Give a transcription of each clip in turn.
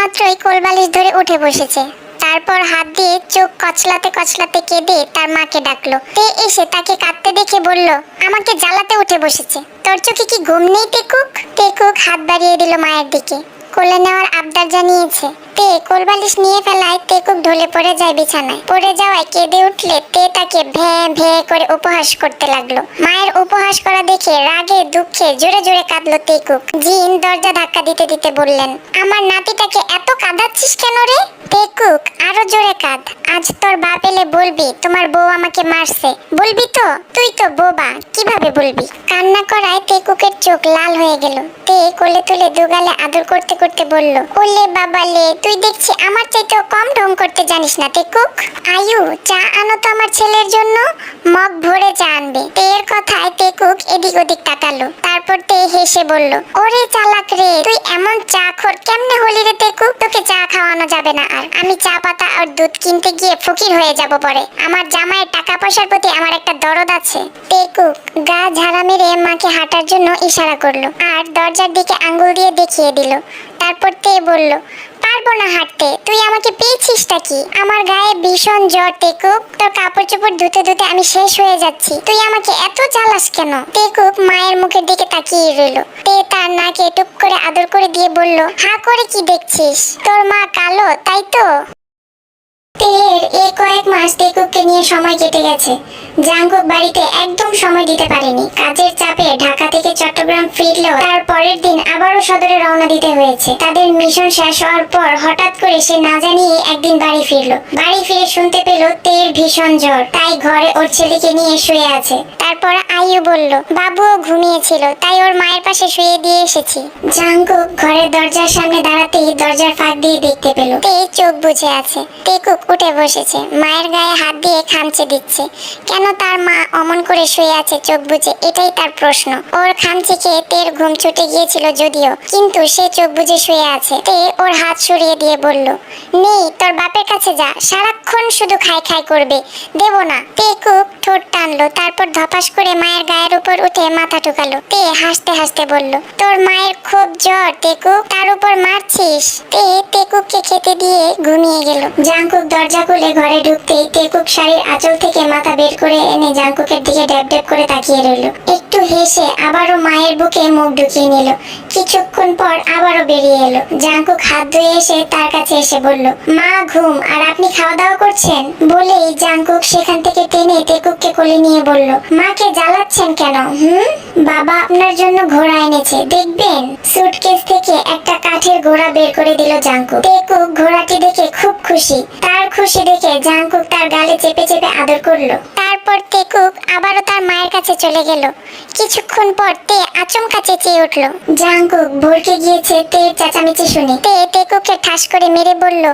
মাত্রই কোলবালিশ ধরে উঠে বসেছে। তারপর হাত দিয়ে চোখ কচলাতে কচলাতে কেঁদে তার মাকে ডাকলো। তে এসে তাকে কাঁদতে দেখে বলল, আমাকে জ্বালাতে উঠে বসেছে, তোর চোখে কি ঘুম নেই টেকুক? টেকুক হাত বাড়িয়ে দিল মায়ের দিকে, কোলে নেওয়ার আবদার জানিয়েছে। তে কোলবালিশ নিয়ে ফেলায় টেকুক ঢলে পড়ে যায় বিছানায়। পড়ে যাওয়ায় কেঁদে উঠলে তে তাকে ভ্যাঁ ভ্যাঁ করে উপহাস করতে লাগলো। মায়ের উপহাস করা দেখে রাগে দুঃখে জোরে জোরে কাঁদলো টেকুক। জিন দরজা ধাক্কা দিতে দিতে বললেন, আমার নাতিটাকে এত কাঁদাচ্ছিস কেন রে? টেকুক আরো জোরে কাঁদ, আজ তোর বাপ এলে বলবি তোমার বউ আমাকে মারছে। বলবি তো? তুই তো বোবা, কিভাবে বলবি? কান্না করায় টেকুকের চোখ লাল হয়ে গেল। তে কোলে তুলে দুগালে আদর করতে করতে বলল, ওলে বাবা লে, তুই দেখছি আমার চাইতেও কম ঢং করতে জানিস না টেকুক। আয়ু, চা আনো তো আমার ছেলের জন্য, মগ ভরে চা আনবে। তের কথায় টেকুক এদিক ওদিক তাকালো। তারপর তে হেসে বলল, ওরে চালাক রে, তুই এমন চা খোর কেমনে হলি রে টেকুক? তোকে চা খাওয়ানো যাবে না আর। আমি চা পাতা আর দুধ কিনতে গিয়ে ফকির হয়ে যাব পরে। আমার জামাইয়ের টাকা পয়সার প্রতি আমার একটা দরদ আছে। টেকুক গা ঝাড়া মেরে মাকে হাঁটার জন্য ইশারা করলো আর দরজার দিকে আঙ্গুল দিয়ে দেখিয়ে দিল। তারপর তে বলল, পারবো না হাঁটতে, তুই আমাকে পেয়েছিসটা কি? আমার গায়ে ভীষণ জ্বর টেকুক, তোর কাপড় চোপড় ধুতে ধুতে আমি শেষ হয়ে যাচ্ছি, তুই আমাকে এত জ্বালাস কেন? টেকুক মায়ের মুখের দিকে তাকিয়ে রইল। তে তার নাকে টুপ করে আদর করে দিয়ে বলল, হা করে কি দেখছিস? তোর মা কালো তাই তো? তের এই কয়েক মাস টেকুককে নিয়ে সময় কেটে গেছে। জাঙ্কুক বাড়িতে একদম সময় দিতে পারেনি। কাজের চাপে ঢাকা থেকে চট্টগ্রাম ফিরলেও তার পরের দিন আবারও সদরে রওনা দিতে হয়েছে। তাদের মিশন শেষ হওয়ার পর হঠাৎ করে সে না জানিয়ে একদিন বাড়ি ফিরলো। বাড়ি ফিরে শুনতে পেল তের ভীষণ জ্বর, তাই ঘরে ওর ছেলেকে নিয়ে শুয়ে আছে। তারপর আয়ু বলল, বাবুও ঘুমিয়েছিল, তাই ওর মায়ের পাশে শুয়ে দিয়ে এসেছি। জাঙ্কুক ঘরের দরজার সামনে দাঁড়াতেই দরজার ফাঁক দিয়ে দেখতে পেল তে চোখ বুজে আছে। টেকুক উঠে বসেছে, মায়ের গায়ে হাত দিয়ে খামচে দিচ্ছে। কেন তার মা অমন করে শুয়ে আছে চোখ বুজে, এটাই তার প্রশ্ন। ওর খামচে খেয়ে তের ঘুম ছুটে গিয়েছিল যদিও, কিন্তু সে চোখ বুজে শুয়ে আছে। তে ওর হাত সরিয়ে দিয়ে বলল, নেই, তোর বাপের কাছে যা, সারাক্ষণ শুধু খাই খাই করবে, দেব না। টেকুক ঠোঁট টানলো, তারপর ধপাস করে মায়ের গায়ের উপর উঠে মাথা ঠুকালো। তে হাসতে হাসতে বলল, তোর মায়ের খুব জ্বর টেকুক, তার উপর মারছিস? তে টেকুককে খেতে দিয়ে ঘুমিয়ে গেল। জাঙ্কুক দরজা খুলে ঘরে ঢুকতেই টেকুক শাড়ির আঁচল থেকে মাথা বের করে এনে জাঙ্কুকের দিকে ড্যাব ড্যাব করে তাকিয়ে রইল। একটু হেসে আবারও মায়ের বুকে মুখ ঢুকিয়ে নিল। কিছুক্ষণ পর আবারও বেরিয়ে এলো। জাঙ্কুক হাত ধুয়ে এসে তার কাছে এসে বলল, মা ঘুম, আর আপনি খাওয়া দাওয়া করছেন? বলেই জাঙ্কুক সেখান থেকে টেনে টেকুককে কোলে নিয়ে বলল, মাকে জ্বালাচ্ছেন কেন? বাবা আপনার জন্য ঘোড়া এনেছে, দেখবেন। সুটকেস থেকে একটা কাঠের ঘোড়া বের করে দিল জাঙ্কুক। টেকুক ঘোড়াটি দেখে খুব খুশি। তার খুশি দেখে জাঙ্কুক তার গালে চেপে চেপে আদর করলো। তারপর টেকুক আবারও তার মায়ের কাছে চলে গেল। কিছুক্ষণ পর তে আচমকা চেঁচিয়ে উঠল। জাঙ্কুক ভরকে গিয়েছে তের চেঁচামেচি শুনে। তে টেকুককে ঠাস করে মেরে বলল,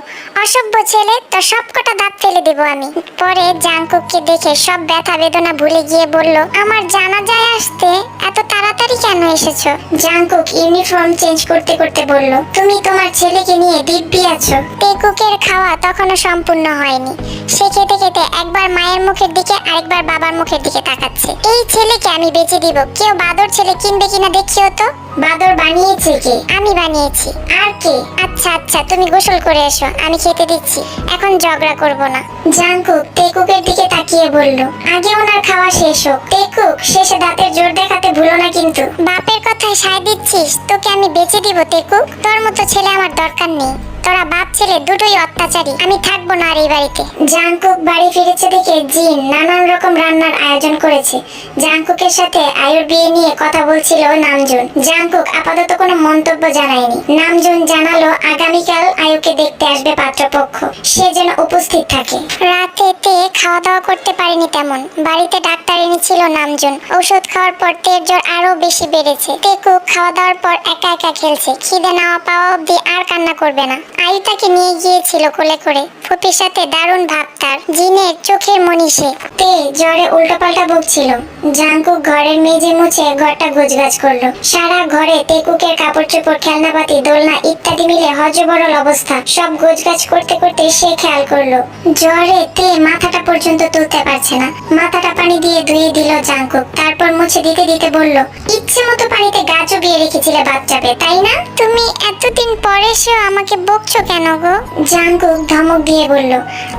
অসভ্য ছেলে, তোর সব কটা দাঁত ফেলে দেব আমি। পরে জাঙ্কুককে দেখে সব ব্যথা বেদনা ভুলে গিয়ে বলল, আমার জানাজায় আসতে এত তাড়াতাড়ি কেন এসেছো? জাঙ্কুক ইউনিফর্ম চেঞ্জ করতে করতে বলল, তুমি তোমার ছেলেকে নিয়ে দিব্যি আছো। টেকুকের খাওয়া তখনও সম্পূর্ণ হয়নি। সে খেতে খেতে একবার মায়ের মুখের দিকে আরেকবার বাবার মুখের দিকে তাকাচ্ছে। এই ছেলেকে আমি বেচে দিব, কেউ বাদর ছেলে কিনবে কিনা দেখিও তো। বাদর বানিয়েছে কে? আমি বানিয়েছি। আর কে? আচ্ছা আচ্ছা, তুমি গোসল করে এসো, আমি খেতে দিচ্ছি, এখন ঝগড়া করব না। জাঙ্কুক টেকুকের দিকে তাকিয়ে বলল, আগে ওনার খাওয়া শেষ হোক। টেকুক শেষে দাঁতের জোর দেখাতে ভুলো না কিন্তু। বাপের কথায় সায় দিচ্ছিস, তোকে আমি বেচে দিব টেকুক। তোর মতো ছেলে আমার দরকার নেই। তোরা বাপ ছেলে দুটোই অত্যাচারী, আমি থাকবো না আর এই বাড়িতে। জাঙ্কুক বাড়ি ফিরেছে দেখে জিন নানান রকম রান্নার আয়োজন করেছে। জাঙ্কুকের সাথে আয়ুর বিয়ে নিয়ে কথা বলছিল নামজুন। জাঙ্কুক আপাতত কোনো মন্তব্য জানায়নি। নামজুন জানালো আগামীকাল আয়ুকে দেখতে আসবে পাত্রপক্ষ, সে যেন উপস্থিত থাকে। রাতেতে খাওয়া দাওয়া করতে পারেনি তেমন। বাড়িতে ডাক্তার এনেছিল নামজুন। ওষুধ খাওয়ার পর তের জ্বর আরো বেশি বেড়েছে। টেকুক খাওয়া দাওয়ার পর একা একা খেলছে। খিদে না পাওয়া অব্দি আর কান্না করবে না। আয়ু তাকে নিয়ে গিয়েছিল কোলে করে। ফুপির সাথে দারুণ ভাব তার। জিনের চোখের মনীষে। তে জ্বরে উল্টোপাল্টা বকছিল। জাঙ্কুক ঘরের মেঝে মুছে ঘরটা গোছগাছ করলো। সারা ঘরে টেকুকের কাপড় চোপড়, খেলনাপাতি, দোলনা ইত্যাদি মিলে হজবরল অবস্থা। সব গোছগাছ করতে করতে সে খেয়াল করলো জ্বরে তে মাথাটা পর্যন্ত তুলতে পারছে না। মাথাটা পানি দিয়ে ধুয়ে দিল জাঙ্কুক। তারপর মুছে দিতে দিতে বলল, ইচ্ছে মতো পানিতে গা চুবিয়ে রেখেছিলে বাচ্চাকে, তাই না? তুমি এতদিন পরে এসেও আমাকে বক বকছো কেন গো? জাঙ্কুক ধমক দিয়ে বলল,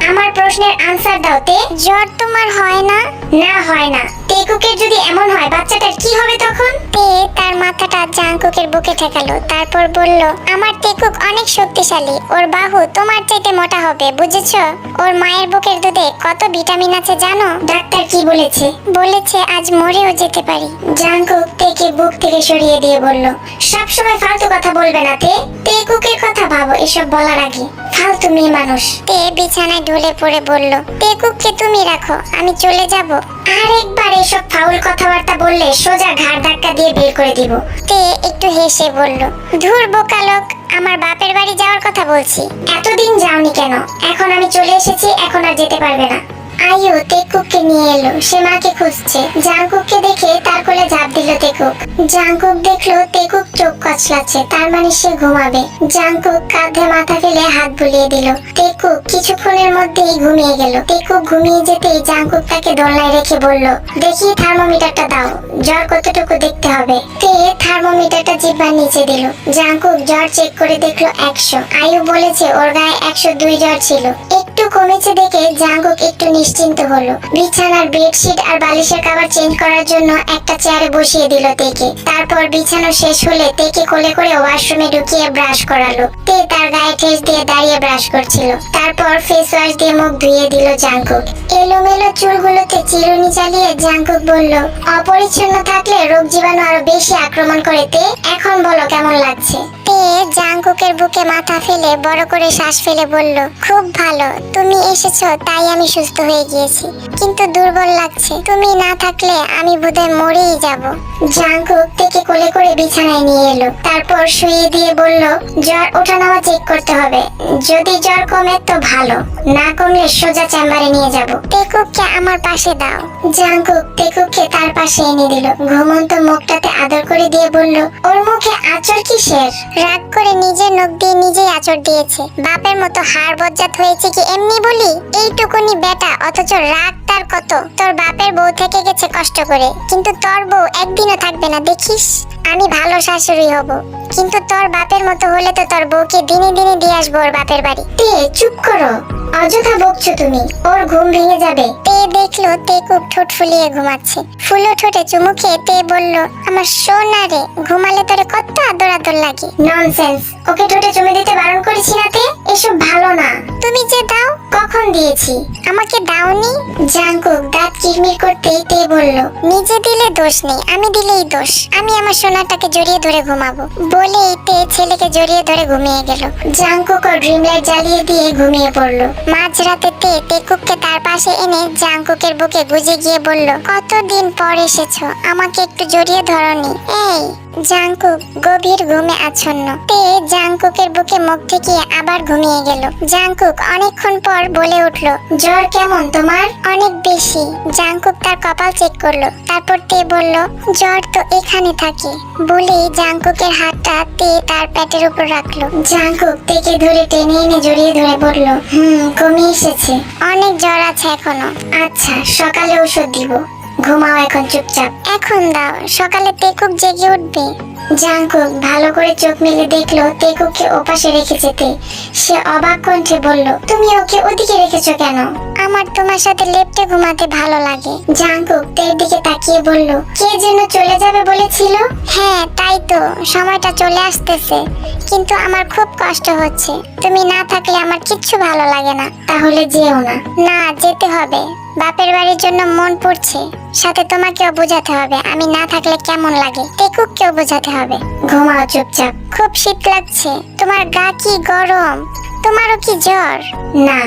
আমার প্রশ্নের আনসার দাও তে। জ্বর তোমার হয় না? না হয় না। তেকুকের যদি এমন হয় বাচ্চাটার কি হবে তখন? তে তার মাথাটা জাঙ্কুকের বুকে ঠেকালো, তারপর বলল, আমার তেকুক অনেক শক্তিশালী, ওর বাহু তোমার চাইতে মোটা হবে, বুঝেছো? ওর মায়ের বুকের দুধে কত ভিটামিন আছে জানো? ডাক্তার কি বলেছে? বলেছে আজ মরেও যেতে পারি। জাঙ্কুক তেকে বুক থেকে সরিয়ে দিয়ে বলল, সবসময় ফালতু কথা বলবে না তে। তেকুকের কথা ভাবো এসব বলার আগে। ফালতু মেয়ে মানুষ। তে বিছানায় ঢলে পড়ে বলল, তেকুককে তুমি রাখো, আমি চলে যাব। আরেকবার এসব ফাউল কথাবার্তা বললে সোজা ঘাড় ধাক্কা দিয়ে বের করে দিব। তে একটু হেসে বলল, ধুর বোকা লোক, আমার বাপের বাড়ি যাওয়ার কথা বলছি। এতদিন যাওনি কেন? এখন আমি চলে এসেছি, এখন আর যেতে পারবে না। আয়ু তেকুককে নিয়ে এলো, সে মাকে খুঁজছে। জাঙ্কুককে দেখে তার কোলে ঝাঁপ দিল তেকুক। জাঙ্কুক দেখলো তেকুক চোখ কচলাচ্ছে, তার মানে সে ঘুমাবে। জাঙ্কুক কাঁধে মাথা ফেলে হাত বুলিয়ে দিল। তেকুক কিছুক্ষণের মধ্যেই ঘুমিয়ে গেল। তেকুক ঘুমিয়ে যেতেই জাঙ্কুক তাকে দোলনায় রেখে বলল, দেখি থার্মোমিটারটা দাও, জ্বর কতটুকু দেখতে হবে। তে থার্মোমিটারটা জিহ্বার নিচে দিল। জাঙ্কুক জ্বর চেক করে দেখলো 100। আয়ু বলেছে ওর গায়ে 102 জ্বর ছিল। একটু কমেছে দেখে জাঙ্কুক একটু নিশ্চিন্ত হলো। বিছানার বেডশিট আর বালিশের কভার চেঞ্জ করার জন্য একটা চেয়ারে বসিয়ে দিল তেকে। তারপর বিছানো শেষ হলে তেকে কোলে করে ওয়াশরুমে ঢুকিয়ে ব্রাশ করালো। তে তার গায়ে ঠেস দিয়ে দাঁড়িয়ে ব্রাশ করছিল। তারপর ফেস ওয়াশ দিয়ে মুখ ধুয়ে দিল জাঙ্কুক। এলোমেলো চুলগুলোতে চিরুনি চালিয়ে জাঙ্কুক বলল, অপরিচ্ছন্ন থাকলে রোগ জীবাণু আরো বেশি আক্রমণ করে তে। এখন বলো কেমন লাগছে? তে জাঙ্কুকের বুকে মাথা ফেলে বড় করে শ্বাস ফেলে বলল, খুব ভালো, তুমি এসেছো তাই আমি সুস্থ হয়ে গিয়েছি, কিন্তু দুর্বল লাগছে। তুমি না থাকলে আমি বোধহয় মরেই যাব। জাঙ্কুক থেকে কোলে করে বিছানায় নিয়ে এলো, তারপর শুয়ে দিয়ে বলল, জ্বর ওঠানামা চেক করতে হবে, যদি জ্বর কমে তো ভালো, না কমলে সোজা চেম্বারে নিয়ে যাব। তেকুককে আমার পাশে দাও। জাঙ্কুক তেকুককে তার পাশে এনে দিল। ঘুমন্ত মুখটাতে আদর করে দিয়ে বলল, ওর মুখে আঁচড় কিসের? রাগ করে নিজের নখ দিয়ে নিজেই আঁচড় দিয়েছে। বাপের মতো হাড় বজ্জাত হয়েছে কি এমনি বলি? এইটুকুনি বেটা, অথচ রাগ তার কত। তোর বাপের বউ থেকে গেছে কষ্ট করে, কিন্তু তোর বউ একদিনও থাকবে না, দেখিস। আমি ভালো শাশুড়ি হব, কিন্তু তোর বাপের মতো হলে তো তোর বউকে দিনে দিনে দিয়ে আসবো ওর বাপের বাড়ি। তে চুপ করো, অযথা বকছো তুমি, ওর ঘুম ভেঙে যাবে। তে দেখলো তেকুক ঠোঁট ফুলিয়ে ঘুমাচ্ছে। ফুলো ঠোঁটে চুমু খেয়ে তে বলল, আমার সোনা রে, ঘুমালে তোরে কত আদর আদর লাগে। ননসেন্স, ওকে ঠোঁটে চুমু দিতে বারণ করেছি না তে, এসব ভালো না। তুমি যে দাও। কখন দিয়েছি? আমাকে দাওনি। জাঙ্কুক দাঁত কিরমির করতেই তে বলল, নিজে দিলে দোষ নেই, আমি দিলেই দোষ। আমি আমার সোনাটাকে জড়িয়ে ধরে ঘুমাবো। বলেই তে ছেলেকে জড়িয়ে ধরে ঘুমিয়ে গেল। জাঙ্কুক ও ড্রিম লাইট জ্বালিয়ে দিয়ে ঘুমিয়ে পড়লো। মাঝরাতে তে তেকুককে তার পাশে এনে জাঙ্কুকের বুকে গুজে গিয়ে বলল, কতদিন পর এসেছো, আমাকে একটু জড়িয়ে ধরনি। এই জাঙ্কুক গভীর ঘুমে আচ্ছন্ন। তে জাঙ্কুকের বুকে মুখ ঠেকিয়ে আবার ঘুমিয়ে গেল। জাঙ্কুক অনেকক্ষণ পর বলে উঠল, জ্বর কেমন তোমার? অনেক বেশি। জাঙ্কুক তার কপাল চেক করলো, তারপর তে বলল, জ্বর তো এখানে থাকে। বলেই জাঙ্কুকের হাতটা তে তার পেটের উপর রাখলো। জাঙ্কুক তেকে ধরে টেনে এনে জড়িয়ে ধরে বলল, কমে এসেছে, অনেক জ্বর আছে এখনো। আচ্ছা, সকালে ওষুধ দিব, ঘুমাও এখন চুপচাপ। এখন দাও, সকালে তেকুক জেগে উঠবে। জাঙ্কুক ভালো করে চোখ মেলে দেখলো তেকুককে ওপাশে রেখেছে তে। সে অবাক কণ্ঠে বলল, তুমি ওকে ওদিকে রেখেছো কেন? আমার তোমার সাথে লেপ্টে ঘুমাতে ভালো লাগে। জাঙ্কুক তের দিকে তাকিয়ে বলল, কে যেন চলে যাবে বলেছিল? হ্যাঁ তাই তো, সময়টা চলে আসতেছে, কিন্তু আমার খুব কষ্ট হচ্ছে। তুমি না থাকলে আমার কিচ্ছু ভালো লাগে না। তাহলে যেও না। না, যেতে হবে, বাপের বাড়ির জন্য মন পড়ছে। সাথে তোমাকেও বোঝাতে হবে আমি না থাকলে কেমন লাগে, তেকুককেও বোঝাতে হবে। ঘুমাও চুপচাপ। খুব শীত লাগছে, তোমার গা কি গরম? তোমারও কি জ্বর? না,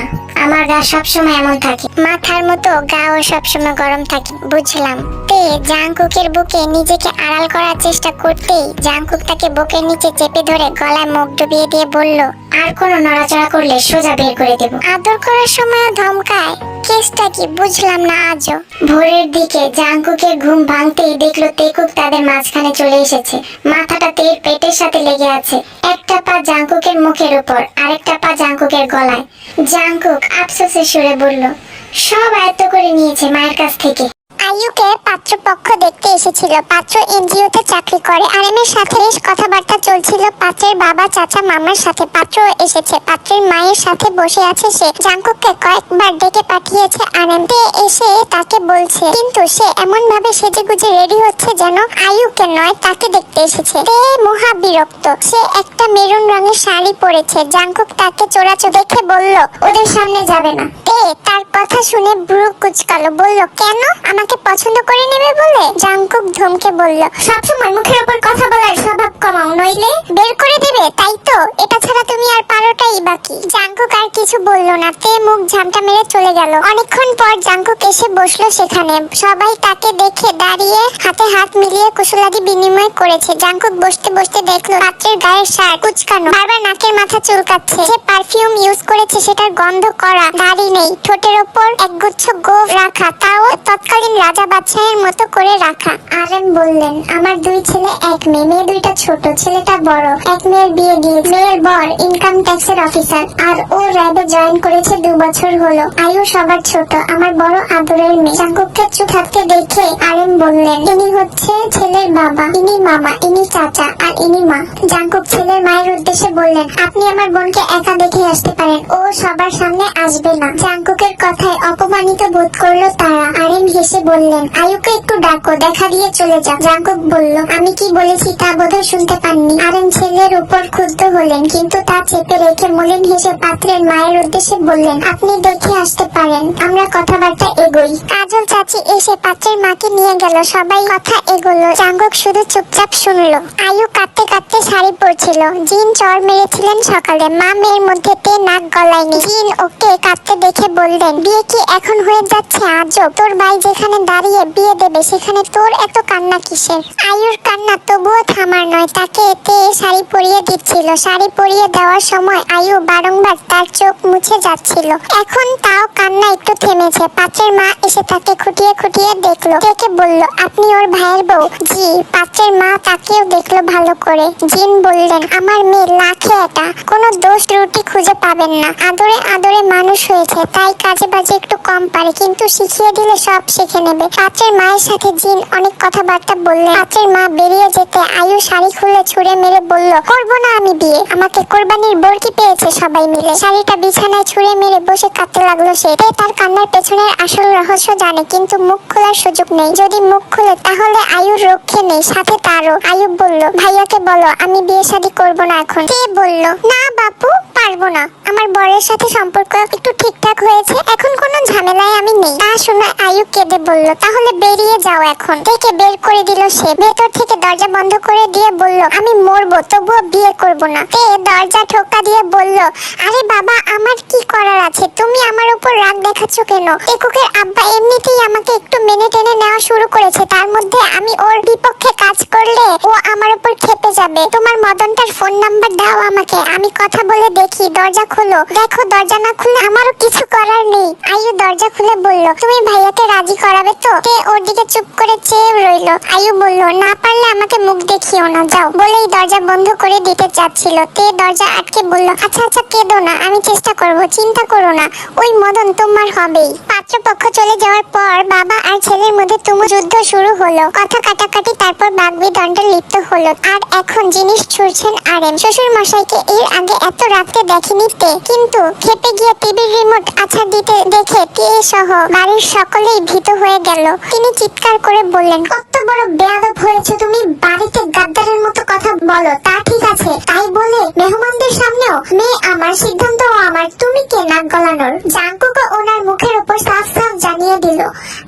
আমার গা সবসময় এমন থাকে। মাথার মতো গাও সবসময় গরম থাকে। বুঝলাম। তে জাঙ্কুকের বুকে নিজেকে আড়াল করার চেষ্টা করতেই জাঙ্কুক তাকে বুকের নিচে চেপে ধরে গলায় মুখ ডুবিয়ে দিয়ে বলল, আর কোনো নড়াচড়া করলে সোজা বের করে দেব। আদর করার সময়ও ধমকায়, কেসটা কি বুঝলাম না আজও। ভোরের দিকে জাঙ্কুকের ঘুম ভাঙতেই দেখলো তেকুক তাদের মাঝখানে চলে এসেছে। মাথাটা তের পেটের সাথে লেগে আছে। একটা পা জাঙ্কুকের মুখের উপর, আরেকটা পা জাঙ্কুকের গলায়। জাঙ্কুক আফসোসের সুরে বলল, সব আয়ত্ত করে নিয়েছে মায়ের কাছ থেকে। আইয়ুকে পাত্রপক্ষ দেখতে এসেছিল। পাত্র এনজিওতে চাকরি করে। আরএমের সাথে বেশ কথাবার্তা চলছিল পাত্রের বাবা, চাচা, মামার সাথে। পাত্র এসেছে, পাত্রের মায়ের সাথে বসে আছে সে। জাঙ্কুককে কয়েকবার ডেকে পাঠিয়েছে আরএম। তে এসে তাকে বলছে, কিন্তু সে এমন ভাবে সেজেগুজে রেডি হচ্ছে যেন আইয়ুকে নয় তাকে দেখতে এসেছে। তে মহা বিরক্ত। সে একটা মেরুন রঙের শাড়ি পরেছে। জাঙ্কুক তাকে চোরাচো দেখে বলল, ওদের সামনে যাবে না। তে তার কথা শুনে ভ্রু কুচকালো, বলল, কেন? আমাকে পছন্দ করে নেবে বলে? জাঙ্কুক ধমকে বলল, সবসময় মুখের উপর কথা বলার স্বভাব কমাও, নইলে বের করে দেবে, তাই তো? এটা ছাড়া তুমি আর পারোটাই বাকি। জাঙ্কুক আর কিছু বলল না। তে মুখ ঝামটা মেরে চলে গেল। অনেকক্ষণ পর জাঙ্কুক এসে বসলো সেখানে। সবাই তাকে দেখে দাঁড়িয়ে হাতে হাত মিলিয়ে কুশলাদি বিনিময় করেছে। জাঙ্কুক বসতে বসতে দেখলো পাত্রের গায়ের শার্ট কুচকানো, বারবার নাকের মাথা চুলকাচ্ছে। যে পারফিউম ইউজ করেছে সেটার গন্ধ করা, দাড়ি নেই, ঠোঁটের ওপর একগুচ্ছ গোঁফ রাখা, তাও তৎকালীন রাজা বাদশাহের মতো করে রাখা। আরএম বললেন, আমার দুই ছেলে এক মেয়ে, মেয়ে দুইটা ছোট, ছেলেটা বড়। এক মেয়ের বিয়ে দিয়েছে, মেয়ের বর ইনকাম ট্যাক্সের অফিসার, আর ও র্যাবে জয়েন করেছে 2 বছর হলো। আয়ু সবার ছোট, আমার বড় আদরের মেয়ে। জাঙ্কুককে চুপ থাকতে দেখে আরএম বললেন, ইনি হচ্ছে ছেলের বাবা, ইনি মামা, ইনি চাচা, আর ইনি মা। জাঙ্কুক ছেলের মায়ের উদ্দেশ্যে বললেন, আপনি আমার বোনকে একা দেখে আসতে পারেন, ও সবার সামনে আসবে না। জাঙ্কুকের কথায় অপমানিত বোধ করলো তারা। আরএম হেসে বললেন, আয়ুকে একটু ডাকো, দেখা দিয়ে চলে যাও। জাঙ্কুক বলল, আমি কি বলেছি তা বোধহয় শুনতে পাননি। আরএম ছেলের উপর ক্ষুব্ধ হলেন, কিন্তু তা চেপে রেখে মলিন হেসে পাত্রের মায়ের উদ্দেশ্যে বললেন, আপনি দেখে আসতে পারেন, আমরা কথাবার্তা এগোই। কাজল চাচি এসে পাত্রের মাকে নিয়ে গেল। সবাই কথা এগোলো। জাঙ্কুক শুধু চুপচাপ শুনলো। আয়ু কাঁদতে কাঁদতে শাড়ি পরছিল। জিন চর মেরেছিলেন সকালে। মা মেয়ের মধ্যে তে নাক গলায়নি। জিন ওকে কাঁদতে দেখে বললেন, বিয়ে কি এখন হয়ে যাচ্ছে আজব? তোর ভাই যেখানে দাঁড়িয়ে বিয়ে দেবে সেখানে তোর এত কান্না কিসের? আয়ুর কান্না তবুও থামার নয়। তাকে তে শাড়ি পরিয়ে দিচ্ছিল। শাড়ি পরিয়ে দেওয়ার সময় আয়ু বারংবার তার চোখ মুছে যাচ্ছিল। এখন তাও কান্না একটু থেমেছে। পাত্রের মা এসে তাকে খুঁটিয়ে খুঁটিয়ে দেখলো। তেকে বলল, আপনি ওর ভাইয়ের বউ? জি। পাত্রের মা তাকেও দেখলো ভালো করে। জিন বললেন, আমার মেয়ে লাখে এটা, কোনো দোষ ত্রুটি খুঁজে পাবেন না। আদরে আদরে মানুষ হয়েছে, তাই কাজে বাজে একটু কম পারে, কিন্তু শিখিয়ে দিলে সব শিখে নেবে। পাত্রের মায়ের সাথে জিন অনেক কথাবার্তা বললেন। পাত্রের মা বেরিয়ে যেতে আয়ু শাড়ি খুলে ছুঁড়ে মেরে বলল, করবো না আমি বিয়ে, আমাকে কোরবানির বরকি পেয়েছে সবাই মিলে। শাড়িটা বিছানায় ছুঁড়ে মেরে বসে কাঁদতে লাগলো সে। তার কান্নার পেছনের আসল রহস্য জানে, কিন্তু মুখ খোলার সুযোগ নেই। যদি মুখ খুলে তাহলে আয়ুর রক্ষে নেই, সাথে তারও। আয়ু বলল, ভাইয়াকে বলো আমি বিয়ে শাদী করবো না এখন। কে বলল, না বাপু, পারবো না, আমার বরের সাথে সম্পর্ক একটু ঠিকঠাক হয়েছে, এখন কোনো ঝামেলায় আমি নেই। তা শুনে আয়ু কেঁদে বলল, তাহলে বেরিয়ে যাও এখন। থেকে বের করে দিল সে। ভেতর থেকে দরজা বন্ধ করে দিয়ে বলল, আমি মরবো তবুও বিয়ে করব না। তে দরজা ঠোকা দিয়ে বলল, আরে বাবা, আমার কি করার আছে, তুমি আমার উপর রাগ দেখাচ্ছ কেন? টেকুকের আব্বা এমনিতেই আমাকে একটু মেনে টেনে নেওয়া শুরু করেছে, তার মধ্যে আমি ওর বিপক্ষে কাজ করলে ও আমার উপর খেপে যাবে। তোমার মদনটার ফোন নাম্বার দাও আমাকে, আমি কথা বলে দেখি। দরজা খোলো। দেখো দরজা না খুলে আমারও কিছু করার নেই। আয়ু দরজা খুলে বলল, তুমি ভাইয়াকে রাজি করাবে তো? তে ওর দিকে চুপ করে চেয়ে রইল। আয়ু বলল, না পারলে আমাকে মুখ দেখিও না, যাও। বলেই দরজা বন্ধ করে দিতে চাচ্ছিল। তে দরজা আটকে বলল, আচ্ছা আচ্ছা, কেঁদো না, আমি চেষ্টা করব, চিন্তা করো না, ওই মদন তোমার হবেই। পাত্রপক্ষ চলে যাওয়ার পর বাবা আর ছেলের মধ্যে তুমু যুদ্ধ শুরু হলো। কথা কাটাকাটি, তারপর বাগবিতণ্ডে লিপ্ত হলো। আর এখন জিনিস ছুড়ছেন আরএম। শ্বশুর মশাইকে এর আগে এত রাখতে দেখেনি তে, কিন্তু খেপে গিয়ে টিভির রিমোট আছাড় দিতে দেখে তে সহ বাড়ির সকলেই ভীত হয়ে গেল। তিনি চিৎকার করে বললেন, কত বড় বেয়াদব হয়েছে তুমি, বাড়িতে গাদ্দারের মতো কথা বলো। তা ঠিক আছে, তাই বলে মেহমানদের সামনেও? মেয়ে আমার, সিদ্ধান্ত আমার, তুমি কে নাক গলানোর? জাঙ্কুকও ওনার মুখের উপর সাফ সাফ জানিয়ে দিল,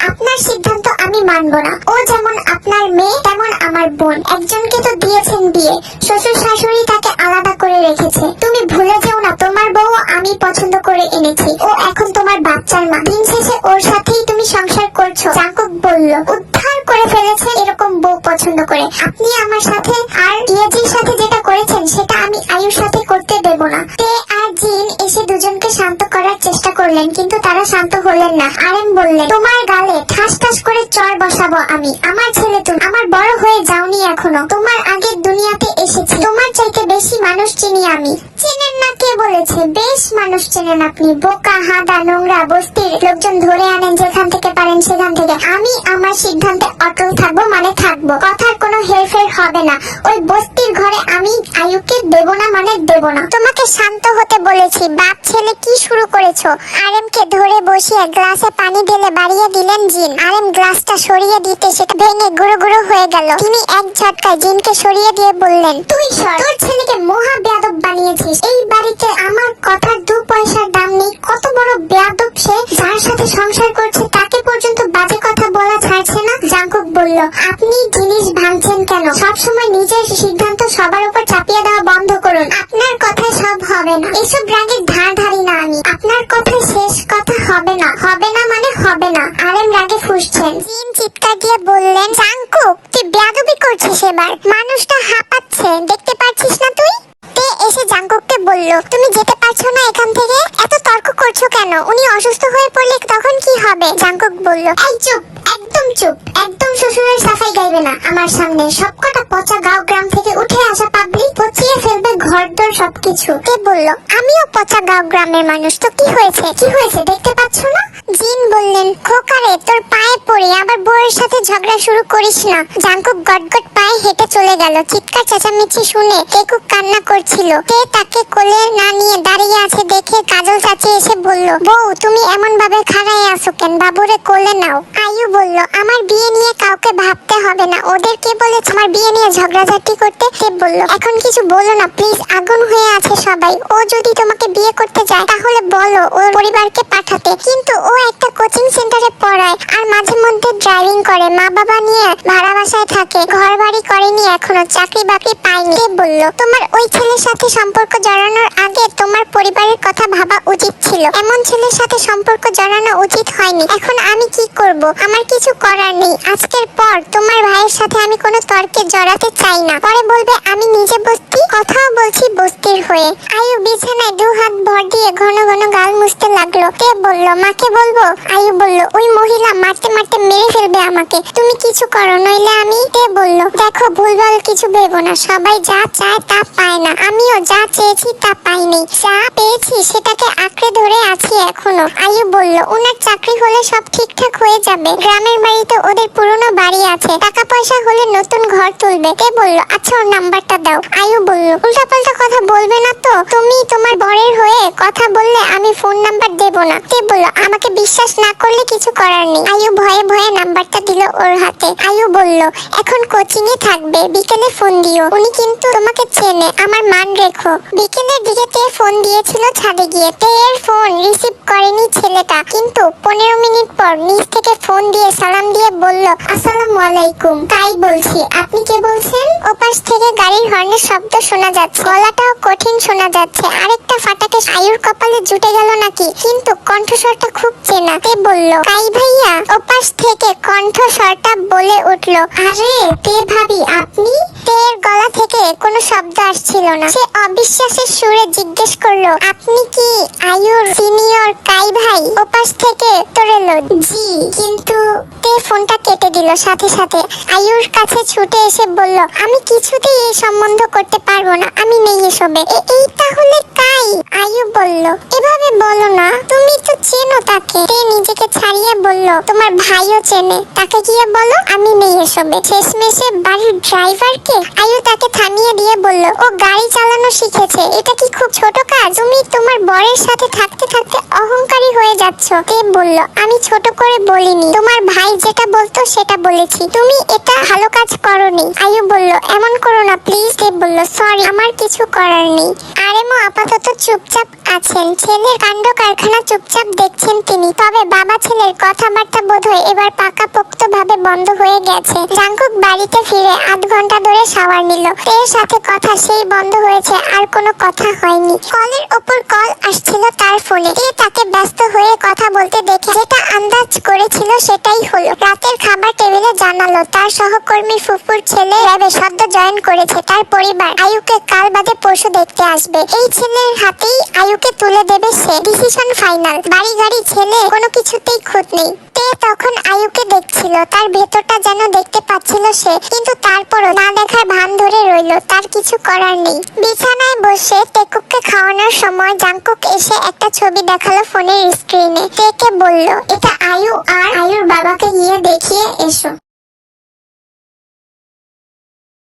আপনার সিদ্ধান্ত আমি মানব না। ও যেমন আপনার মেয়ে তেমন আমার বোন, একজনকে তো দিয়েছেন বিয়ে, শ্বশুর শাশুড়ি তাকে আলাদা করে রেখেছে। তুমি ভুলে যেও না তোমার বউ আমি পছন্দ করে এনেছি, ও এখন তোমার বাচ্চার মা, দিন শেষে ওর সাথেই তুমি সংসার করছো। জাঙ্কুক বলল, উদ্ধার করে ফেলেছে এরকম বউ পছন্দ করে। আপনি আমার সাথে আর ইয়েজির সাথে যেটা করেছেন সেটা আমি আয়ুর সাথে করতে দেব না। তে আর জিন এসে দুজনকে শান্ত করার চেষ্টা করল। করলেন কিন্তু তারা শান্ত হলেন না। আরএম বললেন, তোমার গালে ঠাস ঠাস করে চড় বসাবো আমি। আমার ছেলে তুমি, আমার বড় হয়ে যাওনি এখনো। তোমার আগের দুনিয়াতে এসেছি, তোমার চাইতে বেশি মানুষ চিনি আমি। চেনেন না? কে বলেছে? বেশ মানুষ চেনেন আপনি। বোকা, হাদা, নোংরা বস্তির লোকজন ধরে আনেন যেখান থেকে পারেন সেখান থেকে। আমি আমার সিদ্ধান্তে অটল থাকবো, মানে থাকবো। কথার কোনো হেরফের হবে না। ওই বস্তির ঘরে আমি আয়ুকে দেব না, মানে দেব না। তোমাকে শান্ত হতে বলেছি। বাপ ছেলে কি শুরু করেছো? আরএমকে ধরে বসিয়ে গ্লাসে পানি ঢেলে বাড়িয়ে দিলেন জিন। আরএম গ্লাসটা সরিয়ে দিতে সেটা ভেঙে গুঁড়ো গুঁড়ো হয়ে গেল। তিনি এক ঝটকায় জিনকে সরিয়ে দিয়ে বললেন, তুই সর, তোর ছেলেকে মহা বেয়াদব বানিয়েছিস। এই বাড়িতে আমার কথার 2 পয়সার দাম নেই। কত বড় বেয়াদব সে, যার সাথে সংসার করছে তাকে পর্যন্ত বাজে কথা বলা ছাড়ছে না। জাঙ্কুক বলল, আপনি জিনিস ভাঙছেন কেন? সবসময় নিজের সিদ্ধান্ত সবার উপর চাপিয়ে দেওয়া বন্ধ করুন। আপনার কথায় সব হবে না। এসব রাগের ধার ধারি না আমি। আপনার কথায় শেষ কথা হবে না। হবে না মানে হবে না। আরএম রাগে ফুঁসছেন। জিন চিৎকার দিয়ে বললেন, জাঙ্কুক তুই বেয়াদবি করছিস এবার। মানুষটা হাঁপাচ্ছে, দেখতে পাচ্ছিস না তুই? তে এসে জাঙ্কুককে বলল, তুমি যেতে পারছো না এখান থেকে? এত তর্ক করছো কেন? উনি অসুস্থ হয়ে পড়লে তখন কি হবে? জাঙ্কুক বলল, এই চুপ, একদম চুপ। একদম শ্বশুরের সাফাই গাইবে না আমার সামনে। সবকটা পচা গাঁও গ্রাম থেকে উঠে আসা পাবলিক পচিয়ে ফেলবে ঘরদোর সবকিছু। কে বলল? আমিও পচা গাঁও গ্রামের মানুষ। তো কি হয়েছে? কি হয়েছে দেখতে পাচ্ছ না? জিন বললেন, খোকারে তোর পায়ে পড়ে আবার বউয়ের সাথে ঝগড়া শুরু করিস না। জাঙ্কুক গটগট পায়ে হেঁটে চলে গেল। চিৎকার চেঁচামেচি শুনে কেকুক কান্না করছিল। তে তাকে কোলে না নিয়ে দাঁড়িয়ে আছে দেখে কাজল চাচি এসে বলল, বউ তুমি এমন ভাবে খাড়াই আছো কেন? বাবুরে কোলে নাও। আয়ু বলল, আমার বিয়ে নিয়ে কাউকে ভাবতে হবে না। ওদের কে বলেছে আমার বিয়ে নিয়ে ঝগড়াঝাটি করতে? তে বলল, এখন কিছু বলো না প্লিজ, আগুন হয়ে আছে সবাই। ও যদি তোমাকে বিয়ে করতে যায় তাহলে বলো ওর পরিবারকে পাঠাতে। কিন্তু ও একটা কোচিং সেন্টারে পড়ায় আর মাঝে মধ্যে ড্রাইভিং করে। মা বাবা নিয়ে ভাড়া বাসায় থাকে, ঘর বাড়ি করেনি এখনো, চাকরি বাকরি পায়নি। কে বলল, তোমার ওই ছেলের সাথে সম্পর্ক জড়ানোর আগে তোমার পরিবারের কথা ভাবা উচিত ছিল। এমন ছেলের সাথে সম্পর্ক জড়ানো উচিত হয়নি। এখন আমি কি করব? আমার কিছু করার নেই। আজকের পর তোমার ভাইয়ের সাথে আমি কোনো তর্কে জড়াতে চাই না। পরে বলবে আমি নিজে বস্তি। কথাও বলছি বস্তির হয়ে। আয়ু বিছানায় 2 হাত ভর দিয়ে ঘন ঘন গাল মুছতে লাগলো। কে বলল, মাকে বলবো? আয়ু বলল, ওই মহিলা মারতে মারতে মেরে ফেলবে আমাকে। তুমি কিছু করো নইলে আমি। কে বলল, দেখো ভুলভাল কিছু ভেবো না। সবাই যা চায় তা পায় না। আমিও যা চেয়েছি তা পাইনি। যা পেয়েছি সেটাকে আঁকড়ে ধরে আছি এখনো। আয়ু বলল, ওনার চাকরি হলে সব ঠিকঠাক হয়ে যাবে। গ্রামের বাড়িতে ওদের পুরনো বাড়ি আছে, টাকা পয়সা হলে নতুন ঘর তুলবে। কে বলল, আচ্ছা ওর নাম্বারটা দাও। আয়ু বলল, উল্টাপাল্টা কথা বলবে না তো? তুমি তোমার বরের হয়ে কথা বললে আমি ফোন নাম্বার দেব না। কে বলল, আমাকে বিশ্বাস না করলে কিছু করার নেই। আয়ু ভয়ে ভয়ে নাম্বারটা দিল ওর হাতে। আয়ু বলল, এখন কোচিং এ থাকবে, বিকেলে ফোন দিও। উনি কিন্তু তোমাকে চেনে, আমার মান রেখো। বিকেলের দিকে তে ফোন দিয়েছিল ছাদে গিয়ে। তে এর ফোন রিসিভ করেনি ছেলেটা, কিন্তু 15 মিনিট পর নিচ থেকে ফোন দিয়ে সালাম দিয়ে বলল, আসসালামু আলাইকুম। তাই বলছি, আপনি কে বলছেন? ওপাশ থেকে গাড়ির হর্নের শব্দ শোনা যাচ্ছে, গলাটাও কঠিন শোনা যাচ্ছে। আরেকটা ফাটাকে আয়ুর কপালে জুটে গেল নাকি, কিন্তু কণ্ঠস্বরটা খুব চেনা। তে বলল, কাই ভাইয়া। ওপাশ থেকে কণ্ঠস্বরটা বলে উঠল, আরে তে ভাবি আপনি? তের গলা থেকে কোনো শব্দ আসছিল না। সে অবিশ্বাসের সুরে জিজ্ঞেস করলো, আপনি কি আয়ুর সিনিয়র কাই ভাই? ওপাশ থেকে উত্তর এলো, জি। কিন্তু তে ফোনটা কেটে দিল সাথে সাথে। আয়ুর কাছে ছুটে এসে বলল, আমি কিছুতেই এই সম্বন্ধ করতে পারবো না, আমি নেই এসবে। এই তাহলে কাই? আয়ু বলল, এভাবে বলো না, তুমি তো চেনো তাকে। তে নিজেকে ছাড়িয়ে বলল, তোমার ভাইও চেনে, তাকে গিয়ে বলো আমি নেই এসবে। শেষমেশে বাড়ির ড্রাইভারকে? আয়ু তাকে থামিয়ে দিয়ে বলল, ও গাড়ি চালানো শিখেছে, এটা কি খুব ছোট কাজ? তুমি তোমার বরের সাথে থাকতে থাকতে অহংকারী হয়ে যাচ্ছ। তে বলল, আমি ছোট করে বলিনি, তোমার ভাই যেটা বলতো সেটা বলেছি। তুমি এটা ভালো কাজ করোনি। আয়ু বলল, এমন করো না প্লিজ। তে বলল, সরি, আমার কিছু করার নেই। আরেমো আপাতত চুপচাপ আছেন, ছেলের কাণ্ড কারখানা চুপচাপ দেখছেন তিনি। তবে বাবা ছেলের কথাবার্তা বোধহয় এবার পাকাপোক্ত ভাবে বন্ধ হয়ে গেছে। জাঙ্কুক বাড়িতে ফিরে 8 ঘন্টা ধরে শাওয়ার নিল। এর সাথে কথা সেই বন্ধ হয়েছে, আর কোনো কথা হয়নি। কলের ওপর কল আসছিল তার ফোনে। এ তাকে ব্যস্ত হয়ে কথা বলতে দেখে যেটা আন্দাজ করেছিল সেটাই হলো। রাতের খাবার টেবিলে জানালো তার সহকর্মী ফুফুর ছেলে র্যাবে সদ্য জয়েন করেছে। তার পরিবার আয়ুকে কাল বাদে পরশু দেখতে আসবে। এই ছেলের হাতেই আয়ু আয়ুকে তুলে দেবে সে। Decision final. বাড়ি গাড়ি ছেলে কোনো কিছুতেই খুঁত নেই। তে তখন আয়ুকে দেখছিল, তার ভেতরটা যেন দেখতে পাচ্ছিল সে, কিন্তু তারপরও না দেখার ভান ধরে রইল। তার কিছু করার নেই। বিছানায় বসে টেকুককে খাওয়ানোর সময় জাংকুক এসে একটা ছবি দেখালো ফোনের স্ক্রিনে। তেকে বলল, এটা আয়ু, আর আয়ুর বাবাকে গিয়ে দেখিয়ে এসো।